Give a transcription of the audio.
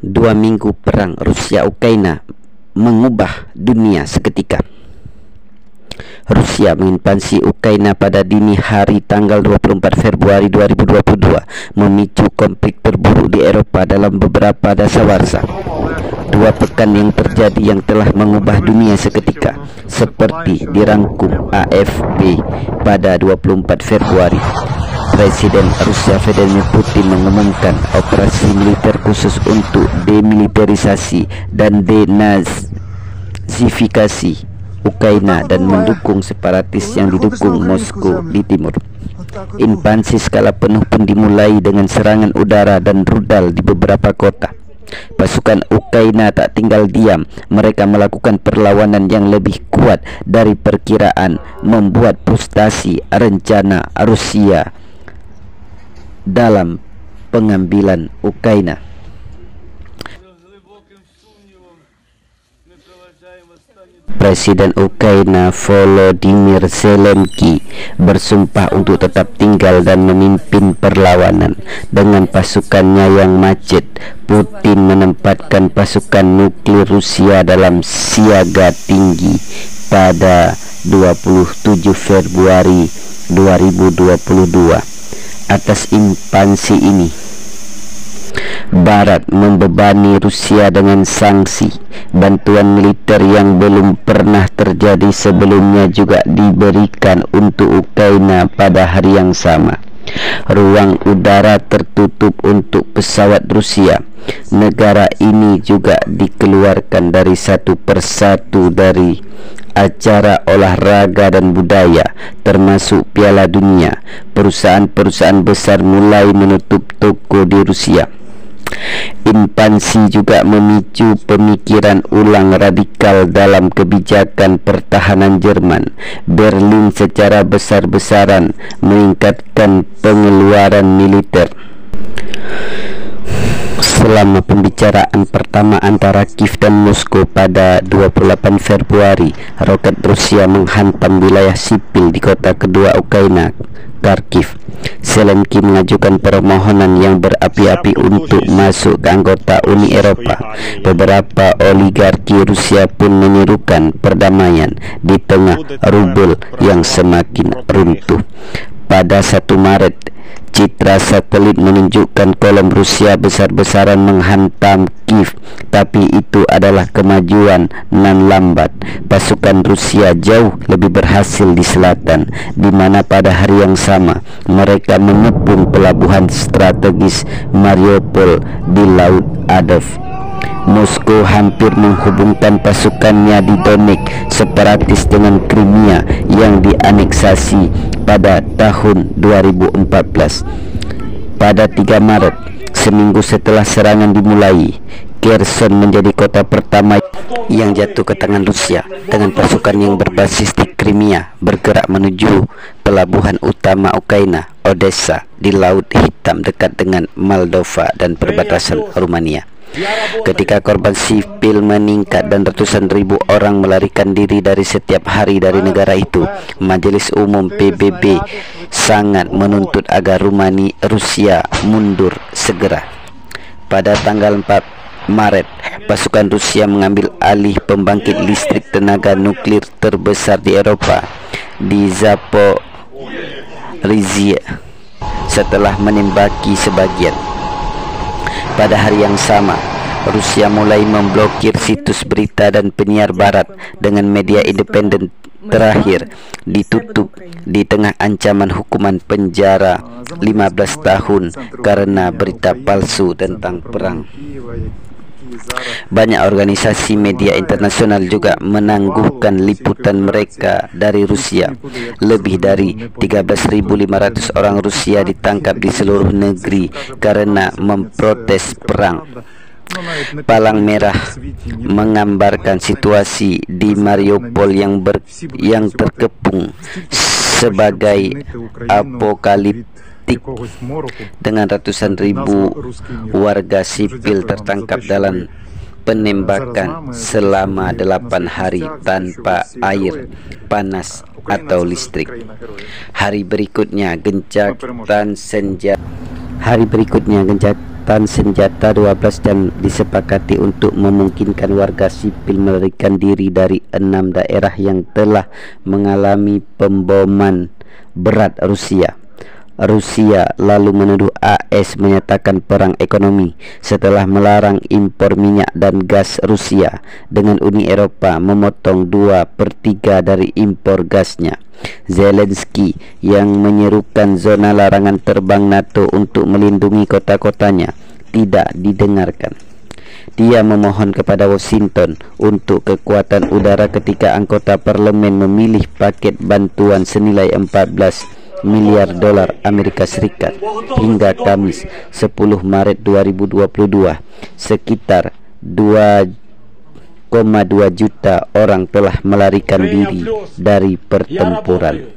2 minggu perang Rusia-Ukraina mengubah dunia seketika. Rusia menginvasi Ukraina pada dini hari tanggal 24 Februari 2022, memicu konflik terburuk di Eropa dalam beberapa dasawarsa. 2 pekan yang terjadi yang telah mengubah dunia seketika, seperti dirangkum AFP pada 24 Februari. Presiden Rusia Vladimir Putin mengumumkan operasi militer khusus untuk demilitarisasi dan denazifikasi Ukraina dan mendukung separatis yang didukung Moskow di timur. Invasi skala penuh pun dimulai dengan serangan udara dan rudal di beberapa kota. Pasukan Ukraina tak tinggal diam, mereka melakukan perlawanan yang lebih kuat dari perkiraan, membuat frustasi rencana Rusia dalam pengambilan Ukraina. Presiden Ukraina Volodymyr Zelensky bersumpah untuk tetap tinggal dan memimpin perlawanan dengan pasukannya yang macet. Putin menempatkan pasukan nuklir Rusia dalam siaga tinggi pada 27 Februari 2022. Atas invasi ini, Barat membebani Rusia dengan sanksi. Bantuan militer yang belum pernah terjadi sebelumnya juga diberikan untuk Ukraina pada hari yang sama. Ruang udara tertutup untuk pesawat Rusia. Negara ini juga dikeluarkan dari satu persatu dari acara olahraga dan budaya, termasuk Piala Dunia. Perusahaan-perusahaan besar mulai menutup toko di Rusia. Invasi juga memicu pemikiran ulang radikal dalam kebijakan pertahanan Jerman. Berlin secara besar-besaran meningkatkan pengeluaran militer. Selama pembicaraan pertama antara Kiev dan Moskow pada 28 Februari, roket Rusia menghantam wilayah sipil di kota kedua Ukraina, Kharkiv. Zelensky mengajukan permohonan yang berapi-api untuk masuk ke anggota Uni Eropa. Beberapa oligarki Rusia pun menyerukan perdamaian di tengah rubel yang semakin runtuh. Pada 1 Maret, citra satelit menunjukkan kolom Rusia besar-besaran menghantam Kiev, tapi itu adalah kemajuan nan lambat. Pasukan Rusia jauh lebih berhasil di selatan, di mana pada hari yang sama mereka mengepung pelabuhan strategis Mariupol di Laut Azov. Moskow hampir menghubungkan pasukannya di Donetsk separatis dengan Crimea yang dianeksasi pada tahun 2014. Pada 3 Maret, seminggu setelah serangan dimulai, Kherson menjadi kota pertama yang jatuh ke tangan Rusia, dengan pasukan yang berbasis di Crimea bergerak menuju pelabuhan utama Ukraina, Odessa, di Laut Hitam dekat dengan Moldova dan perbatasan Rumania. Ketika korban sipil meningkat dan ratusan ribu orang melarikan diri dari setiap hari dari negara itu, Majelis Umum PBB sangat menuntut agar Rusia mundur segera. Pada tanggal 4 Maret, pasukan Rusia mengambil alih pembangkit listrik tenaga nuklir terbesar di Eropa, di Zaporizhia, setelah menembaki sebagian. Pada hari yang sama, Rusia mulai memblokir situs berita dan penyiar barat, dengan media independen terakhir ditutup di tengah ancaman hukuman penjara 15 tahun karena berita palsu tentang perang. Banyak organisasi media internasional juga menangguhkan liputan mereka dari Rusia. Lebih dari 13.500 orang Rusia ditangkap di seluruh negeri karena memprotes perang. Palang Merah menggambarkan situasi di Mariupol yang terkepung sebagai apokaliptik, dengan ratusan ribu warga sipil tertangkap dalam penembakan selama 8 hari tanpa air panas atau listrik. Hari berikutnya gencatan senjata Angkatan Senjata 12 dan disepakati untuk memungkinkan warga sipil melarikan diri dari 6 daerah yang telah mengalami pemboman berat Rusia. Rusia lalu menuduh AS menyatakan perang ekonomi setelah melarang impor minyak dan gas Rusia, dengan Uni Eropa memotong 2/3 dari impor gasnya. Zelensky yang menyerukan zona larangan terbang NATO untuk melindungi kota-kotanya tidak didengarkan. Dia memohon kepada Washington untuk kekuatan udara ketika anggota parlemen memilih paket bantuan senilai 14 miliar dolar Amerika Serikat. Hingga Kamis 10 Maret 2022, sekitar 2,2 juta orang telah melarikan diri dari pertempuran.